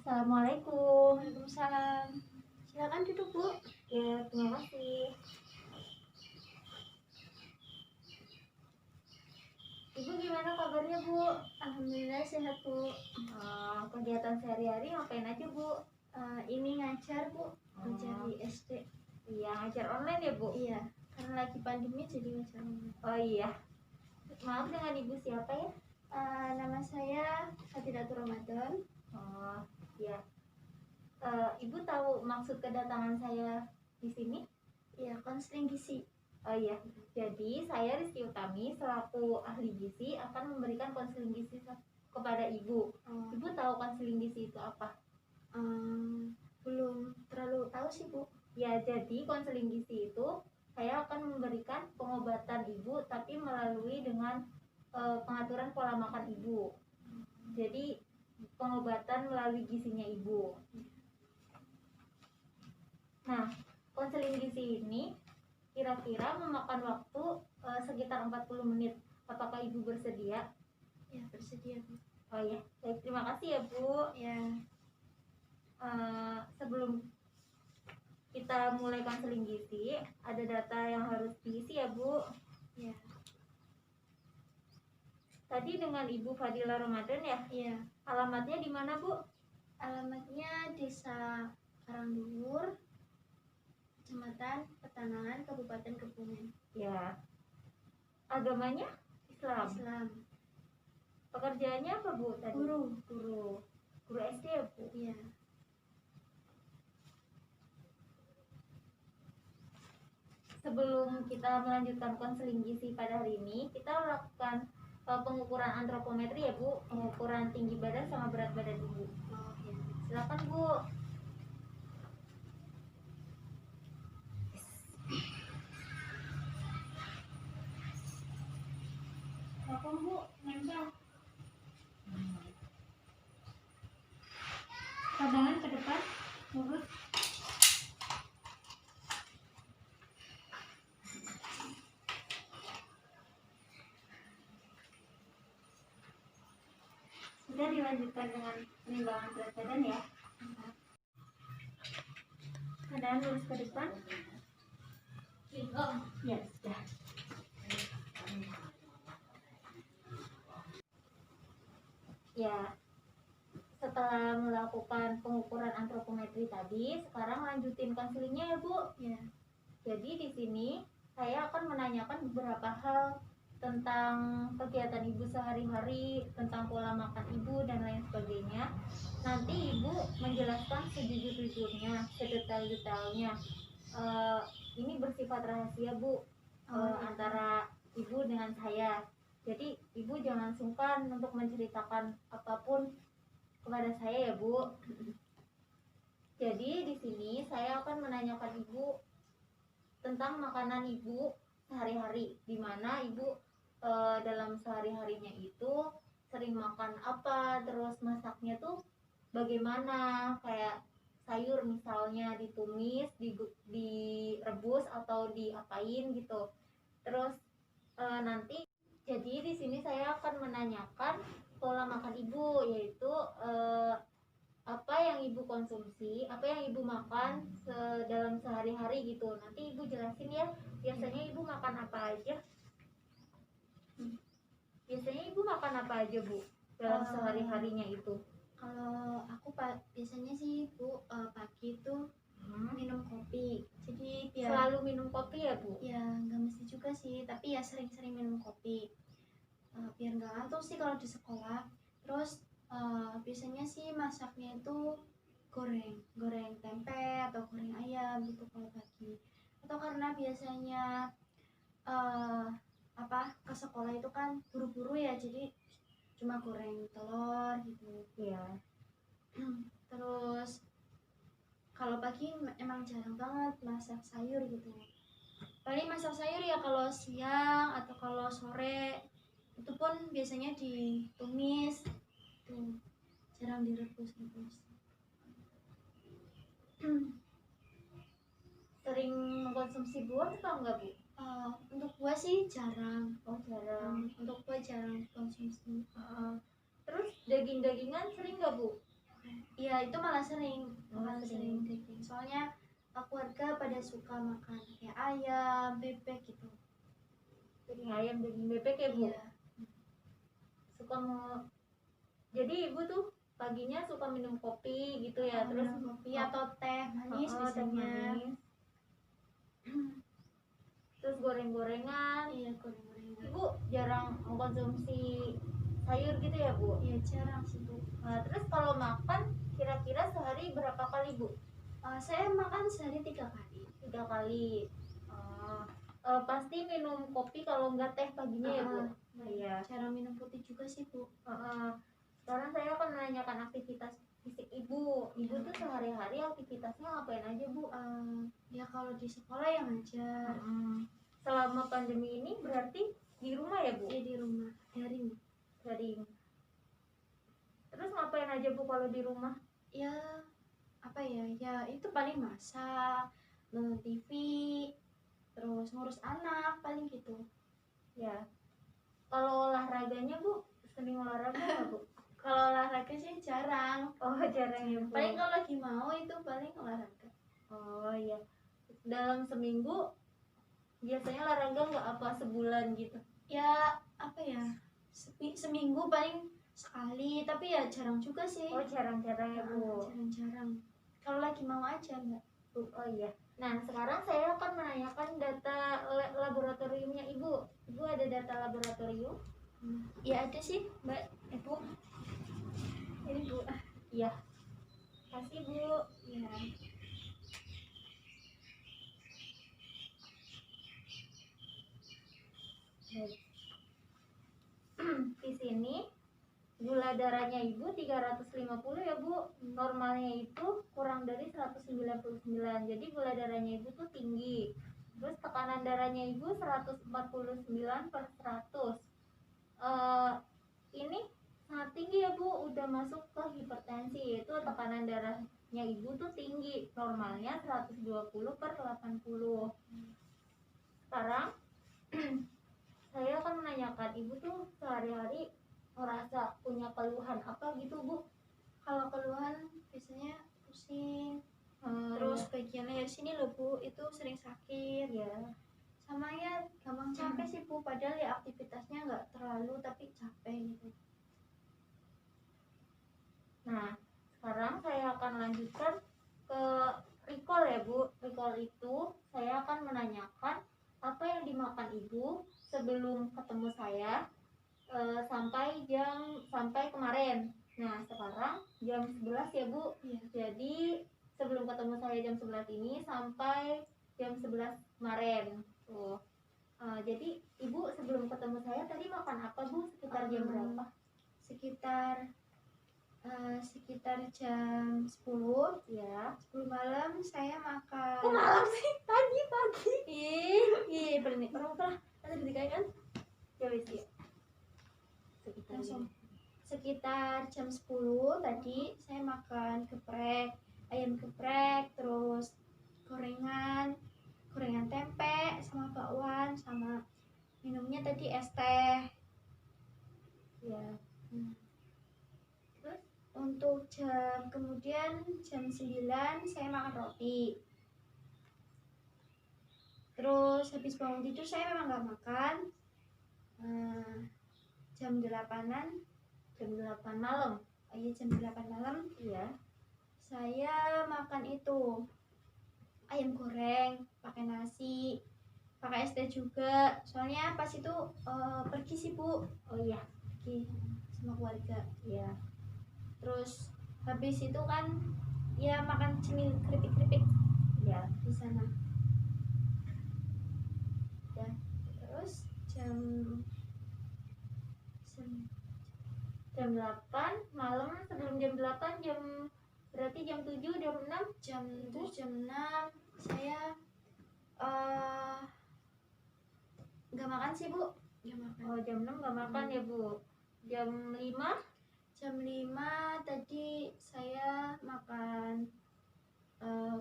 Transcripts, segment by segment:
Assalamualaikum. Waalaikumsalam. Silakan duduk, Bu. Ya, terima kasih. Ibu gimana kabarnya, Bu? Alhamdulillah sehat, Bu. Kegiatan sehari-hari ngapain aja, Bu? Ini ngajar, Bu. Ngajar di SD. Iya, ngajar online ya, Bu? Iya, karena lagi pandemi jadi ngajar online. Oh iya. Maaf, dengan Ibu siapa ya? Nama saya Fadilatul Ramadan. Oh, iya. Ibu tahu maksud kedatangan saya di sini? Iya, konseling gizi. Oh iya. Jadi, saya Rizky Utami selaku ahli gizi akan memberikan konseling gizi kepada Ibu. Ibu tahu konseling gizi itu apa? Belum terlalu tahu sih, Bu. Ya, jadi konseling gizi itu saya akan memberikan pengobatan Ibu tapi melalui dengan pengaturan pola makan Ibu. Jadi pengobatan melalui gizinya Ibu. Nah, konseling gizi ini kira-kira memakan waktu sekitar 40 menit. Apakah Ibu bersedia? Ya, bersedia, Bu. Oh ya, baik, terima kasih ya, Bu. Ya. Sebelum kita mulai konseling gizi, ada data yang harus diisi ya, Bu. Ya. Tadi dengan Ibu Fadila Ramadan ya? Iya. Alamatnya di mana, Bu? Alamatnya Desa Karangduwur, Kecamatan Petanangan, Kabupaten Kebumen. Ya. Agamanya Islam. Islam. Pekerjaannya apa, Bu? Tadi? Guru SD ya, Bu? Iya. Sebelum kita melanjutkan konseling gizi pada hari ini, kita lakukan pengukuran antropometri ya, Bu. Pengukuran tinggi badan sama berat badan Ibu. Oh, ya. Silakan, Bu. Silakan, Bu. Nempel. Padangan ke depan, lurus. Sudah dilanjutkan dengan penimbangan berat badan ya. Padangan lurus ke depan. Ya, sudah. Ya, setelah melakukan pengukuran antropometri tadi, sekarang lanjutin konselingnya ya, Bu. Ya. Jadi di sini saya akan menanyakan beberapa hal tentang kegiatan Ibu sehari-hari, tentang pola makan Ibu dan lain sebagainya. Nanti Ibu menjelaskan sejujur-jujurnya, sedetail-detailnya. Ini bersifat rahasia, Bu, antara Ibu dengan saya. Jadi Ibu jangan sungkan untuk menceritakan apapun kepada saya ya, Bu. Jadi di sini saya akan menanyakan Ibu tentang makanan Ibu sehari-hari, di mana Ibu dalam sehari-harinya itu sering makan apa, terus masaknya tuh bagaimana, kayak sayur misalnya ditumis, direbus atau diapain gitu. Terus nanti jadi di sini saya akan menanyakan pola makan Ibu, yaitu apa yang Ibu konsumsi, apa yang Ibu makan dalam sehari-hari gitu. Nanti Ibu jelasin ya, biasanya Ibu makan apa aja? Biasanya Ibu makan apa aja, Bu, dalam sehari-harinya itu? Kalau aku biasanya sih, Bu, pagi itu minum kopi. Jadi selalu minum kopi ya, Bu? Ya, nggak mesti juga sih, tapi ya sering-sering minum kopi. Biar nggak ngantuk sih kalau di sekolah. Terus biasanya sih masaknya itu goreng tempe atau goreng ayam gitu kalau pagi. Atau karena biasanya ke sekolah itu kan buru-buru ya, jadi cuma goreng telur gitu. Iya. Terus kalau pagi emang jarang banget masak sayur gitu. Paling masak sayur ya kalau siang atau kalau sore, itu pun biasanya ditumis tuh, jarang direbus. Sering mengkonsumsi buah atau enggak, Bu? Untuk buah sih jarang. Oh, jarang. Untuk buah jarang konsumsi. Terus daging-dagingan sering nggak, Bu? Iya itu malah sering, Oh, malah sering. sering daging. Soalnya keluarga pada suka makan kayak ayam, bebek gitu. Daging ayam, daging bebek ya Bu? Iya. Suka mau, jadi Ibu tuh paginya suka minum kopi gitu ya, terus Minum kopi atau teh manis teh biasanya. manis, terus goreng-gorengan. Iya goreng-gorengan. Ibu jarang mengkonsumsi sayur gitu ya Bu? Iya jarang sih Bu. Nah, terus kalau makan kira-kira sehari berapa kali Bu? Saya makan sehari 3 kali. 3 kali. Pasti minum kopi kalau enggak teh paginya ya Bu? Iya. Jarang minum putih juga sih Bu. Sekarang saya akan menanyakan aktivitas fisik Ibu. Ibu tuh sehari-hari aktivitasnya ngapain aja Bu? Ya kalau di sekolah yang ngajar. Selama pandemi ini berarti di rumah ya Bu? Iya di rumah, daring. Terus ngapain aja Bu kalau di rumah? Ya apa ya, ya itu paling masak, nonton TV, terus ngurus anak, paling gitu. Ya. Kalau olahraganya Bu, sering olahraga nggak Bu? Kalau olahraga sih jarang. Oh jarang ya Bu. Paling kalau lagi mau itu paling olahraga. Oh iya. Dalam seminggu biasanya olahraga nggak apa sebulan gitu? Ya apa ya, seminggu paling sekali, tapi ya jarang juga sih. Oh jarang-jarang ya Bu. Jarang-jarang. Kalau lagi mau aja enggak. Oh iya. Nah sekarang saya akan menanyakan data laboratoriumnya Ibu. Ibu ada data laboratorium? Ya ada sih Mbak, Ibu. Ini Bu. Iya. Kasih Bu. Ya. Di sini gula darahnya Ibu 350 ya Bu. Normalnya itu kurang dari 199. Jadi gula darahnya Ibu tuh tinggi. Terus tekanan darahnya Ibu 149/100. Ini sangat tinggi ya Bu, udah masuk ke hipertensi. Itu tekanan darahnya Ibu tuh tinggi. Normalnya 120/80. Sekarang saya akan menanyakan Ibu tuh sehari-hari merasa punya keluhan apa gitu Bu? Kalau keluhan biasanya pusing, terus bagiannya ya sini loh Bu, itu sering sakit ya. Sama ya gampang capek sih Bu, padahal ya aktivitasnya nggak terlalu tapi capek gitu. Nah sekarang saya akan lanjutkan ke recall ya Bu. Recall itu saya akan menanyakan apa yang dimakan Ibu sebelum ketemu saya sampai kemarin. Nah sekarang jam 11 ya Bu ya. Jadi sebelum ketemu saya jam 11 ini sampai jam 11 kemarin tuh. Jadi Ibu sebelum ketemu saya tadi makan apa Bu? Sekitar jam berapa? Sekitar jam 10 ya. 10 malam saya makan. Kok malam sih? Tadi pagi. Iya berani orang lah nanti dikain kan Ya wis ya. langsung. Sekitar jam 10 tadi saya makan geprek, ayam geprek, terus gorengan tempe sama bakwan, sama minumnya tadi es teh Ya. Terus untuk kemudian jam 9 saya makan roti. Terus habis bangun tidur saya memang nggak makan. Jam 8-an, Jam 8 malam. oh iya jam 8 malam Iya. saya makan itu ayam goreng pakai nasi, pakai es teh juga. Soalnya pas itu pergi sih Bu. Oh iya. Pergi sama keluarga. Iya. Terus habis itu kan ya makan cemil keripik-keripik Ya. di sana. Ya. Terus jam 8 malam, sebelum jam 8 berarti jam 7 jam 6 jam 6 saya nggak makan sih Bu, nggak makan. Oh jam 6 nggak makan ya Bu. Jam 5 tadi saya makan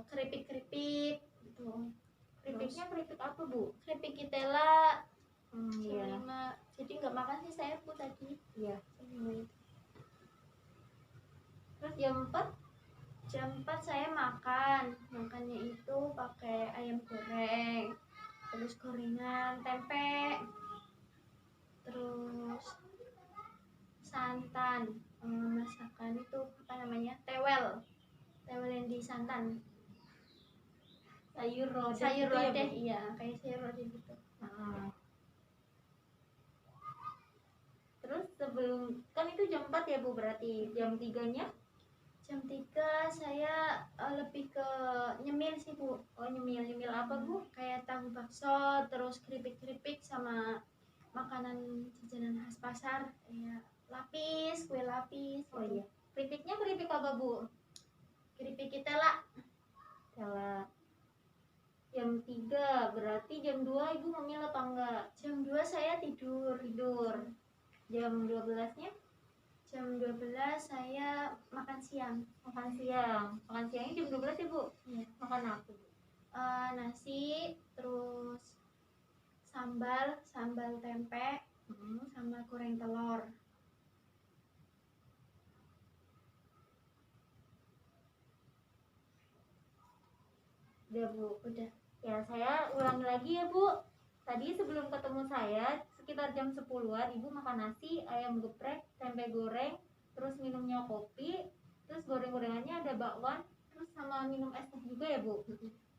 keripik-keripik gitu. keripiknya keripik apa Bu? Keripik ketela. Jam Iya. 5 jadi nggak makan sih saya Bu tadi. Iya. Jam 5 itu. Terus jam 4 jam 4 saya makannya itu pakai ayam goreng, terus gorengan tempe, terus santan, masakan itu apa namanya, tewel yang di santan, sayur lodeh sayur gitu ya, lodeh, Bu? iya kayak sayur lodeh gitu. Nah, terus sebelum kan itu jam 4 ya, Bu, berarti jam 3-nya Jam 3 saya lebih ke nyemil sih, Bu. oh nyemil apa, Bu? Kayak tahu bakso, terus keripik-keripik sama makanan jajanan khas pasar, kayak lapis, kue lapis. Oh gitu. iya, keripiknya keripik apa, Bu? Keripik ketela. Salah. Jam 3 berarti jam 2 Ibu ngemil apa enggak? Jam 2 saya tidur. Jam 12-nya Jam 12 saya makan siang. makan siangnya jam 12 ya, Bu? Iya. Makan apa, Bu? Nasi, terus sambal tempe, sama goreng telur. Udah, Bu. Udah. Ya, saya ulangi lagi ya, Bu. Tadi sebelum ketemu saya sekitar jam 10-an Ibu makan nasi, ayam geprek, tempe goreng, terus minumnya kopi, terus goreng-gorengannya ada bakwan, terus sama minum es teh juga ya, Bu.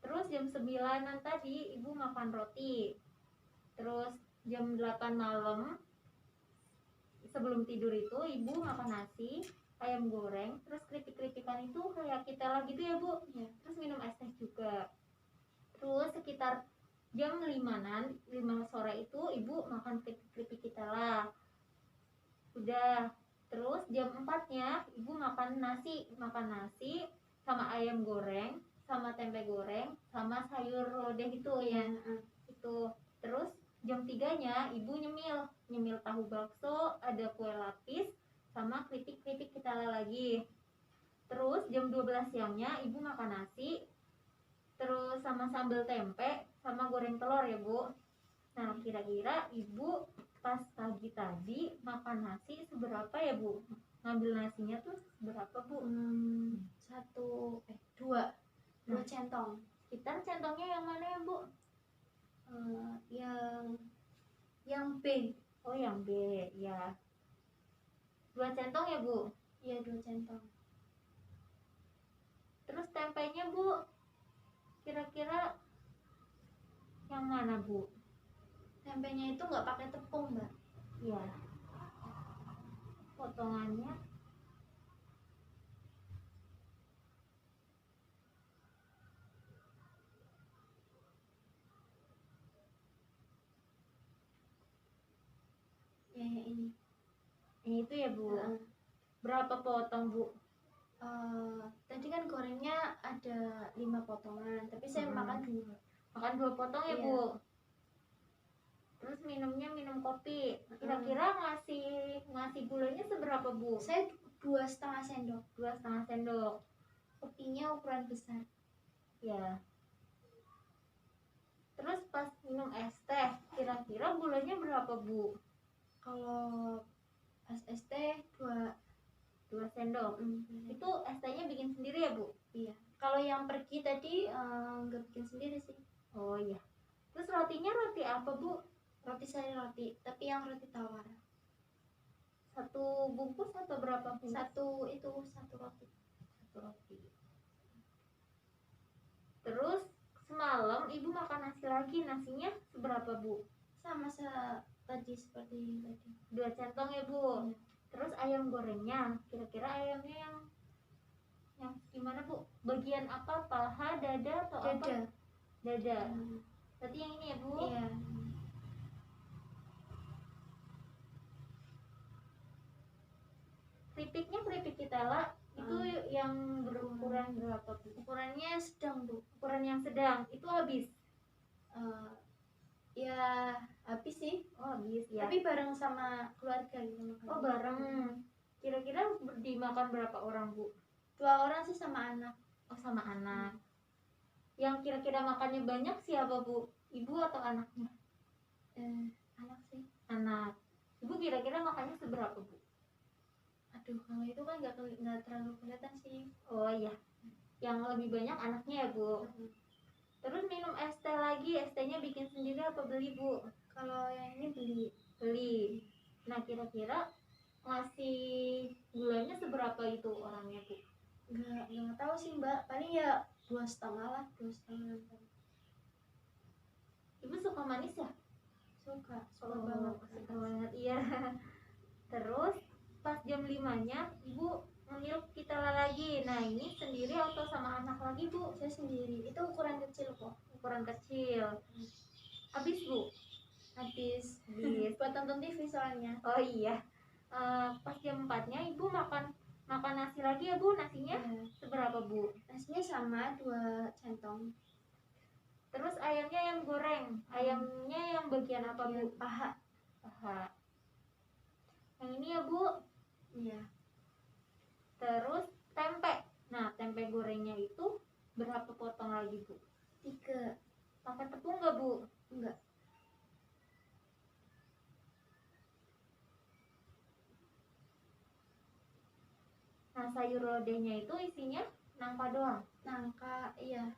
Terus jam 9-an tadi Ibu makan roti. Terus jam 8 malam sebelum tidur itu Ibu makan nasi, ayam goreng, terus keripik-keripikan itu kayak kita lagi gitu ya, Bu. Ya. Terus minum es teh juga. Terus sekitar jam 5 sore itu Ibu makan keripik kita lah. Udah. Terus jam 4-nya Ibu makan nasi sama ayam goreng, sama tempe goreng, sama sayur lodeh itu ya. Itu. Terus jam 3-nya Ibu nyemil tahu bakso, ada kue lapis, sama keripik kita lagi. Terus jam 12 siangnya Ibu makan nasi, terus sama sambal tempe, sama goreng telur ya, Bu. Nah, kira-kira Ibu pas pagi tadi makan nasi seberapa ya, Bu? Ngambil nasinya tuh seberapa, Bu? Dua Nah. centong. Sekitar centongnya yang mana ya, Bu? Yang B. Oh, yang B, ya. 2 centong ya, Bu? Iya, 2 centong. Terus tempenya, Bu, kira-kira yang mana, Bu? Tempenya itu nggak pakai tepung, Mbak. Iya. Potongannya Ya, ini. ini itu ya, Bu. Berapa potong, Bu? Tadi kan gorengnya ada 5 potongan, tapi saya makan 2. Makan 2 potong ya, Iya. Bu. Terus minumnya minum kopi. Kira-kira ngasih gulanya seberapa, Bu? Saya 2,5 sendok. 2,5 sendok. Kopinya ukuran besar. Ya. Terus pas minum es teh, kira-kira gulanya berapa, Bu? Kalau pas es teh 2 sendok. Itu es tehnya bikin sendiri ya, Bu? Iya. Kalau yang pergi tadi nggak bikin sendiri sih. Oh iya. Terus rotinya roti apa, Bu? Roti saya roti, tapi yang roti tawar. 1 bungkus atau berapa bungkus? Satu roti. 1 roti. Terus semalam Ibu makan nasi lagi. Nasinya seberapa, Bu? Sama tadi seperti tadi. 2 centong ya, Bu. Iya. Terus ayam gorengnya, kira-kira ayamnya yang gimana, Bu? Bagian apa? Paha, dada atau apa? Dada. Berarti yang ini ya, Bu? Iya. Keripiknya keripik kitala itu yang berukuran berapa, Bu? Ukurannya sedang, Bu. Ukuran yang sedang. Itu habis. Ya habis sih. Oh, habis ya. Tapi bareng sama keluarga gitu. Oh, bareng. Kira-kira dimakan berapa orang, Bu? 2 orang sih sama anak. Oh, sama anak. Yang kira-kira makannya banyak siapa, Bu? Ibu atau anaknya? Anak sih. Anak. Ibu kira-kira makannya seberapa, Bu? Aduh, kalau itu kan nggak terlalu kelihatan sih. Oh iya, yang lebih banyak anaknya ya Bu. Terus minum es teh lagi, es tehnya bikin sendiri apa beli Bu? Kalau yang ini Beli. Nah kira-kira ngasih gulanya seberapa itu orangnya Bu? nggak tahu sih Mbak, paling ya 2,5 lah, 2,5. Ibu suka manis ya? Suka banget. Suka banget iya. Terus pas jam 5-nya ibu ngemil kita lagi. Nah ini sendiri atau sama anak lagi Bu? Saya sendiri, itu ukuran kecil kok. Ukuran kecil. Habis Bu? Habis Habis. buat tonton TV soalnya. Oh iya. Pas jam 4-nya ibu makan nasi lagi ya Bu? Nasinya seberapa Bu? Nasinya sama 2 centong. Terus ayamnya yang goreng. Ayamnya yang bagian apa Bu? Paha. Yang ini ya Bu? Iya. Terus tempe. Nah tempe gorengnya itu berapa potong lagi Bu? 3. Pakai tepung nggak Bu? Enggak. Nah sayur lodehnya itu isinya nangka doang. Nangka, iya.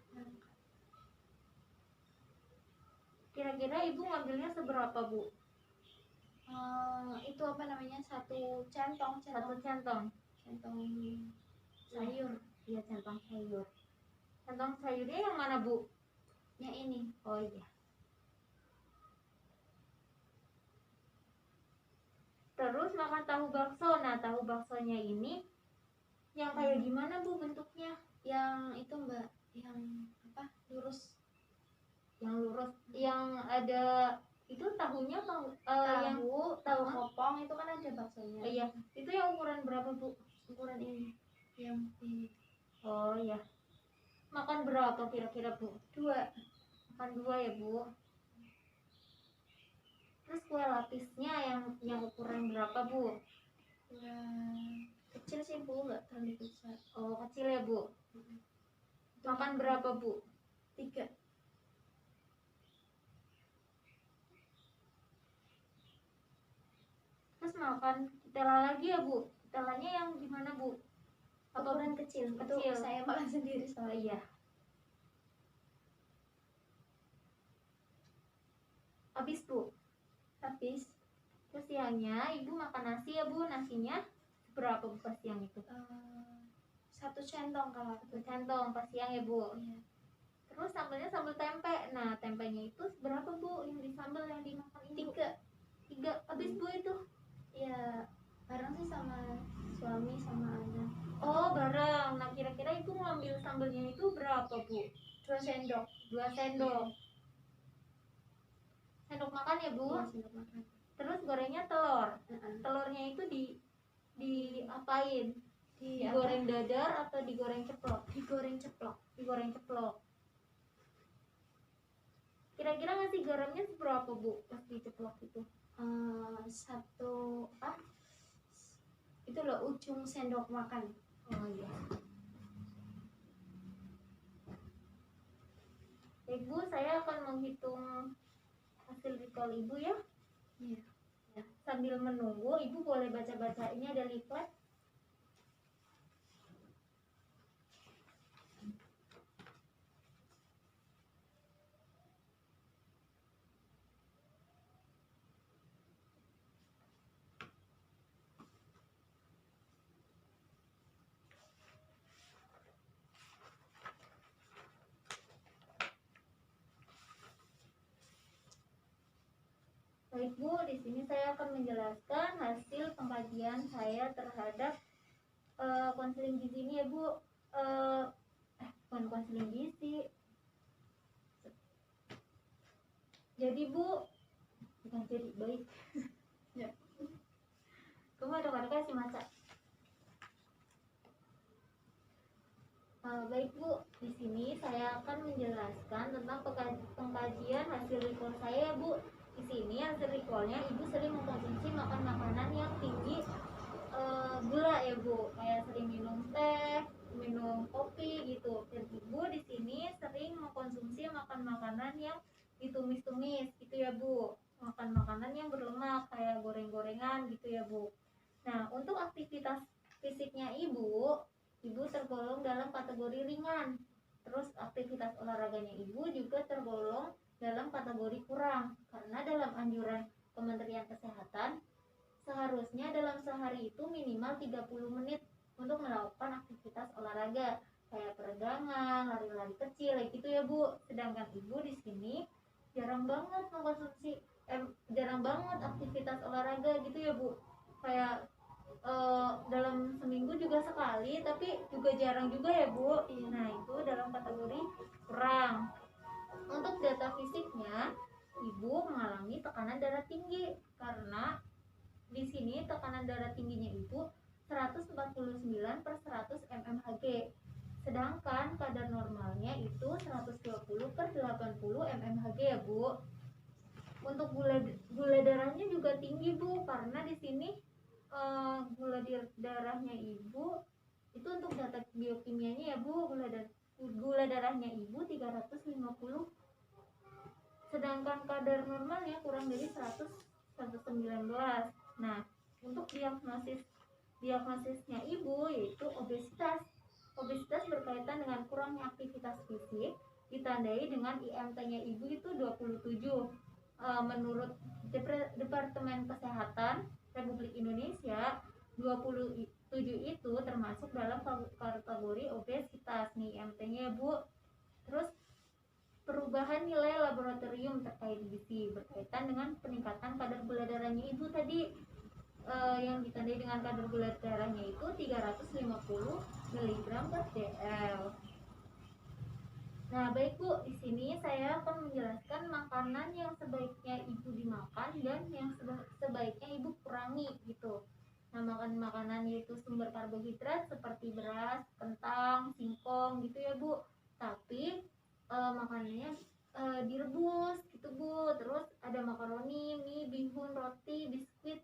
Kira-kira ibu ngambilnya seberapa Bu? Itu apa namanya, 1 centong. Satu centong. Centong sayur. Iya centong sayur. Centong sayurnya yang mana Bu? Yang ini. Oh iya. Terus makan tahu bakso. Nah tahu baksonya ini yang kayak gimana Bu bentuknya? Yang itu Mbak, yang apa, lurus. Yang lurus, yang ada itu tahunya yang tahu kopong itu kan ada baksonya. iya, itu yang ukuran berapa Bu? Ukuran ini, yang ini. Oh iya. Makan berapa kira-kira Bu? 2. Makan 2 ya Bu. Terus kue lapisnya yang ukuran berapa Bu? Kecil sih Bu, nggak terlalu besar. Oh kecil ya Bu. Makan berapa Bu? 3. Terus makan ketela lagi ya Bu? Ketelanya yang gimana Bu? Apa Ukuran kecil. Itu saya makan sendiri soalnya. Iya. Habis Bu? Habis. Terus siangnya ibu makan nasi ya Bu? Nasinya berapa Bu pas siang itu? 1 centong kalau 1 centong pas siang ya Bu? Iya. Terus sambelnya sambal tempe. Nah tempenya itu berapa Bu yang disambel yang dimakan ibu? 3. Habis Bu itu? Ya bareng sih sama suami sama anak. Oh bareng. Nah kira-kira ibu ngambil sambelnya itu berapa Bu? 2 sendok. 2 sendok. Sendok makan ya Bu? Iya, sendok makan. Terus gorengnya telur. Telurnya itu diapain? Digoreng dadar atau digoreng ceplok? Digoreng ceplok. Digoreng ceplok. Kira-kira ngasih garamnya seberapa Bu pas diceplok itu? 1 itu loh, ujung sendok makan. Oh iya. Ibu, saya akan menghitung hasil recall ibu ya. Iya. Ya. Sambil menunggu, ibu boleh baca-baca. Ini ada leaflet. Baik Bu, di sini saya akan menjelaskan hasil pengkajian saya terhadap konseling gizi ini ya Bu. Bukan konseling gizi. Jadi Bu, bukan jadi baik. Ya. Kamu ada kasih maca. Baik Bu, di sini saya akan menjelaskan tentang pengkajian hasil recall saya Bu. Di sini hasil recallnya ibu sering mengkonsumsi makan makanan yang tinggi gula ya Bu, kayak sering minum teh, minum kopi gitu. Dan ibu di sini sering mengkonsumsi makan makanan yang ditumis-tumis gitu ya Bu, makan makanan yang berlemak kayak goreng-gorengan gitu ya Bu. Nah, untuk aktivitas fisiknya ibu tergolong dalam kategori ringan. Terus aktivitas olahraganya ibu juga tergolong dalam kategori kurang, karena dalam anjuran Kementerian Kesehatan seharusnya dalam sehari itu minimal 30 menit untuk melakukan aktivitas olahraga kayak peregangan, lari-lari kecil kayak gitu ya Bu. Sedangkan ibu di sini jarang banget mengkonsumsi jarang banget aktivitas olahraga gitu ya Bu. Kayak dalam seminggu juga sekali, tapi juga jarang juga ya Bu. Nah itu dalam kategori kurang. Untuk data fisiknya, ibu mengalami tekanan darah tinggi karena di sini tekanan darah tingginya ibu 149 per 100 mmHg, sedangkan kadar normalnya itu 120 per 80 mmHg ya Bu. Untuk gula darahnya juga tinggi Bu, karena di sini gula darahnya ibu itu untuk data biokimianya ya Bu, gula darahnya ibu 350, sedangkan kadar normalnya kurang dari 100 119. Nah, untuk diagnosisnya ibu yaitu obesitas. Obesitas berkaitan dengan kurangnya aktivitas fisik, ditandai dengan IMT-nya ibu itu 27. Menurut Departemen Kesehatan Republik Indonesia, 27 itu termasuk dalam kategori obesitas nih IMT-nya ya Bu. Terus perubahan nilai laboratorium terkait gizi berkaitan dengan peningkatan kadar gula darahnya ibu tadi, yang ditandai dengan kadar gula darahnya itu 350 mg per dl. Nah, baik Bu, di sini saya akan menjelaskan makanan yang sebaiknya ibu dimakan dan yang sebaiknya ibu kurangi gitu. Nah, makanan yaitu sumber karbohidrat seperti beras, kentang, singkong gitu ya Bu. Tapi makanannya direbus gitu Bu. Terus ada makaroni, mie, bihun, roti, biskuit,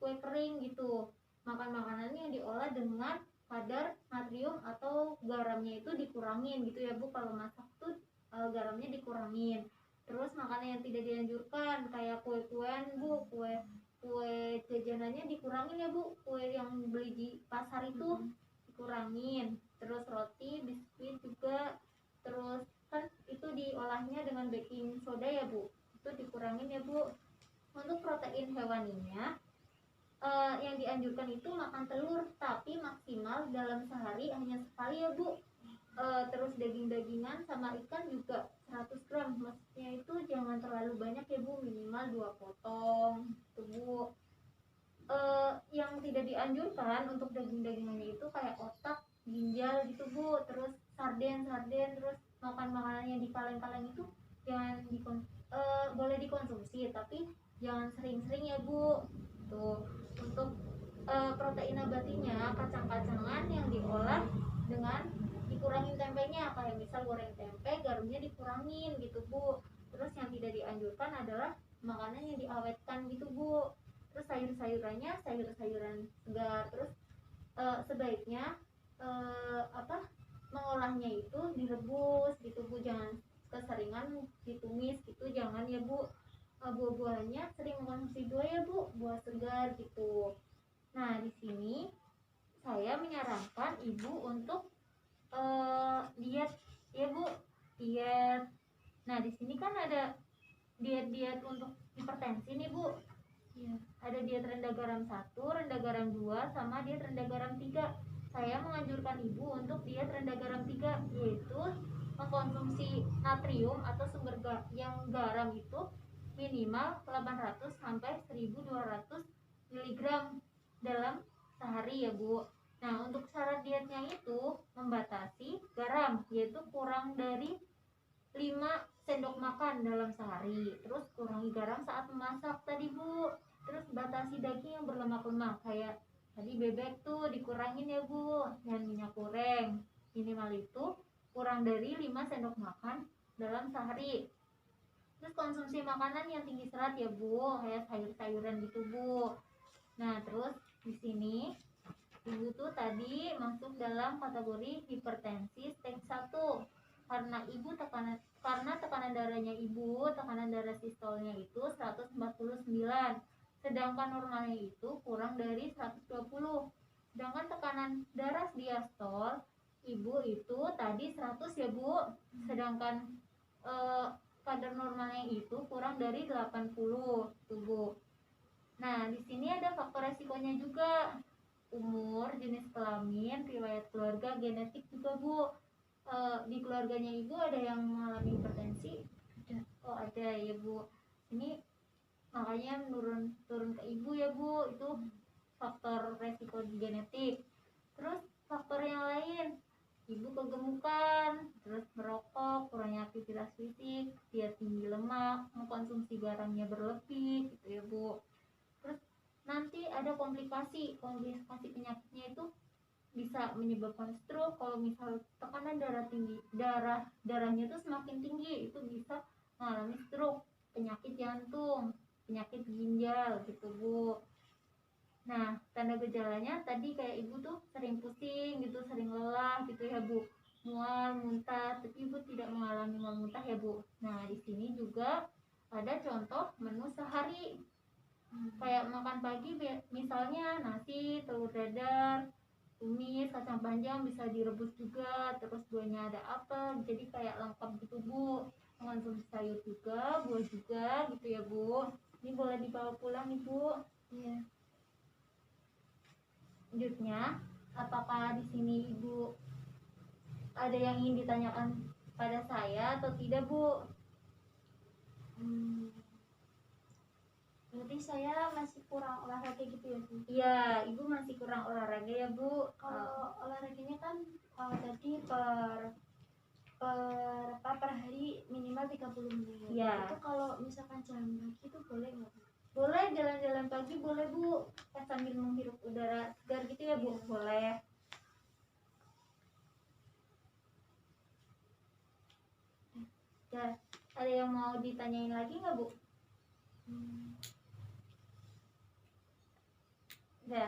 kue kering gitu. Makan-makanan yang diolah dengan kadar natrium atau garamnya itu dikurangin gitu ya Bu. Kalau masak tuh garamnya dikurangin. Terus makanan yang tidak dianjurkan kayak kue-kuean Bu, kue jajanannya dikurangin ya Bu. Kue yang beli di pasar itu dikurangin. Terus roti, biskuit juga. Terus kan itu diolahnya dengan baking soda ya Bu, itu dikurangin ya Bu. Untuk protein hewaninya yang dianjurkan itu makan telur, tapi maksimal dalam sehari hanya sekali ya Bu. Terus daging-dagingan sama ikan juga 100 gram, maksudnya itu jangan terlalu banyak ya Bu, minimal 2 potong gitu Bu. Yang tidak dianjurkan untuk daging-dagingannya itu kayak otak, ginjal gitu Bu. Terus sarden, terus makan makanan yang di kaleng-kaleng itu jangan boleh dikonsumsi, tapi jangan sering-sering ya Bu. Tuh, untuk protein nabatinya kacang-kacangan yang diolah dengan dikurangin tempenya, kayak misal goreng tempe, garumnya dikurangin gitu Bu. Terus yang tidak dianjurkan adalah makanan yang diawetkan gitu Bu. Terus sayur-sayurannya sayur-sayuran segar. Terus sebaiknya mengolahnya itu direbus gitu Bu, jangan keseringan ditumis gitu, jangan ya Bu. Buah-buahnya sering mengkonsumsi buah ya Bu, buah segar gitu. Nah, di sini saya menyarankan ibu untuk diet ya Bu, diet. Nah, di sini kan ada diet untuk hipertensi nih Bu. Ya, ada diet rendah garam 1, rendah garam 2, sama diet rendah garam 3. Saya menganjurkan ibu untuk diet rendah garam 3, yaitu mengkonsumsi natrium atau sumber yang garam itu minimal 800 sampai 1200 mg dalam sehari ya Bu. Nah, untuk syarat dietnya itu membatasi garam, yaitu kurang dari 5 sendok makan dalam sehari. Terus kurangi garam saat memasak tadi Bu. Terus batasi daging yang berlemak-lemak, kayak tadi bebek tuh dikurangin ya Bu, dan minyak goreng minimal itu kurang dari 5 sendok makan dalam sehari. Terus konsumsi makanan yang tinggi serat ya Bu, kayak sayur-sayuran gitu Bu. Nah, terus di sini ibu tuh tadi masuk dalam kategori hipertensi stage 1 karena tekanan darahnya ibu, tekanan darah sistolnya itu 149. sedangkan normalnya itu kurang dari 120. Sedangkan tekanan darah diastol ibu itu tadi 100 ya Bu, sedangkan kadar normalnya itu kurang dari 80 tuh Bu. Nah di sini ada faktor resikonya juga, umur, jenis kelamin, riwayat keluarga, genetik juga Bu. Di keluarganya ibu ada yang mengalami hipertensi? Oh ada ya Bu. Ini makanya turun ke ibu ya Bu, itu faktor resiko genetik. Terus faktor yang lain, ibu kegemukan, terus merokok, kurangnya aktivitas fisik, dia tinggi lemak, mengkonsumsi garamnya berlebih gitu ya Bu. Terus nanti ada komplikasi penyakitnya itu bisa menyebabkan stroke. Kalau misal tekanan darah tinggi, darahnya itu semakin tinggi, itu bisa mengalami stroke, penyakit jantung, penyakit ginjal gitu Bu. Nah tanda gejalanya tadi kayak ibu tuh sering pusing gitu, sering lelah gitu ya Bu, mual, muntah, tapi ibu tidak mengalami mual muntah ya Bu. Nah di sini juga ada contoh menu sehari, kayak makan pagi misalnya nasi, telur dadar, tumis, kacang panjang bisa direbus juga, terus buahnya ada apel, jadi kayak lengkap gitu Bu. Mengonsumsi sayur juga, buah juga gitu ya Bu. Ini boleh dibawa pulang Ibu. Iya. Selanjutnya, apakah di sini Ibu ada yang ingin ditanyakan pada saya atau tidak Bu? Berarti saya masih kurang olahraga gitu ya Bu? Iya, Ibu masih kurang olahraga ya Bu. Kalau olahraganya kan tadi per hari minimal 30 menit. Iya. Itu kalau misalkan jalan pagi itu boleh nggak Bu? Boleh, jalan-jalan pagi boleh Bu, sambil menghirup udara segar gitu ya Bu. Boleh. Ya, ada yang mau ditanyain lagi nggak Bu? Ya.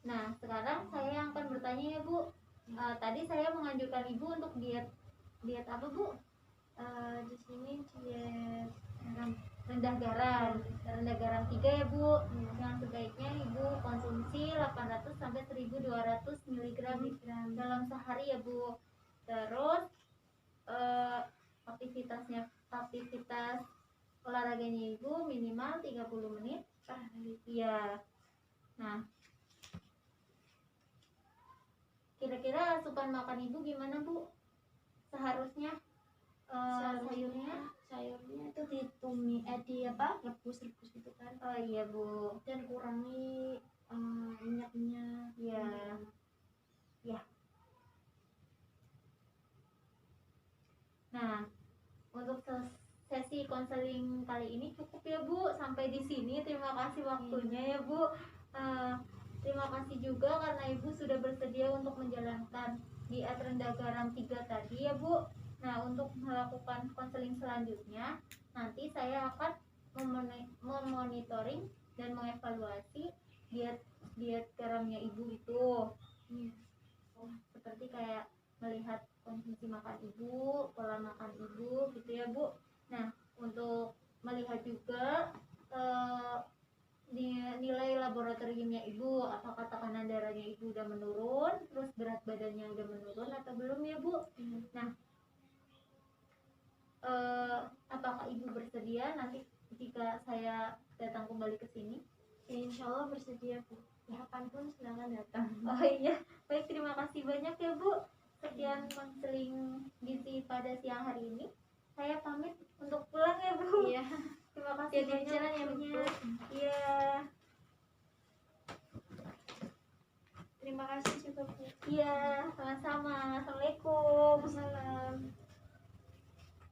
Nah sekarang saya akan bertanya ya Bu. Tadi saya menganjurkan Ibu untuk diet apa Bu? Di sini diet rendah garam 3 ya Bu. Yang sebaiknya Ibu konsumsi 800 sampai 1200 mg dalam sehari ya Bu. Terus aktivitas olahraganya Ibu minimal 30 menit per hari. Iya. Nah, kira-kira asupan makan Ibu gimana Bu? Seharusnya sayurnya itu rebus gitu kan. Oh iya Bu. Dan kurangi minyaknya. Iya. Ya. Nah, untuk sesi konseling kali ini cukup ya Bu, sampai di sini. Terima kasih waktunya ya Bu. Terima kasih juga karena Ibu sudah bersedia untuk menjalankan diet rendah garam 3 tadi ya Bu. Nah untuk melakukan konseling selanjutnya nanti saya akan memonitoring dan mengevaluasi diet garamnya Ibu itu. Seperti kayak melihat konsumsi makan Ibu, pola makan Ibu gitu ya Bu. Nah untuk melihat juga nilai laboratoriumnya Ibu, apakah tekanan darahnya Ibu udah menurun, terus berat badannya udah menurun atau belum ya Bu. Nah apakah Ibu bersedia nanti jika saya datang kembali ke sini? Insya Allah bersedia Bu, kapanpun silakan datang. Oh iya, baik, terima kasih banyak ya Bu. Sekian konseling gizi pada siang hari ini. Saya pamit untuk pulang ya Bu. Iya. Terima kasih banyak jalan ya Bu. Iya. Terima kasih juga Bu. Iya, sama-sama. Assalamualaikum. Salam.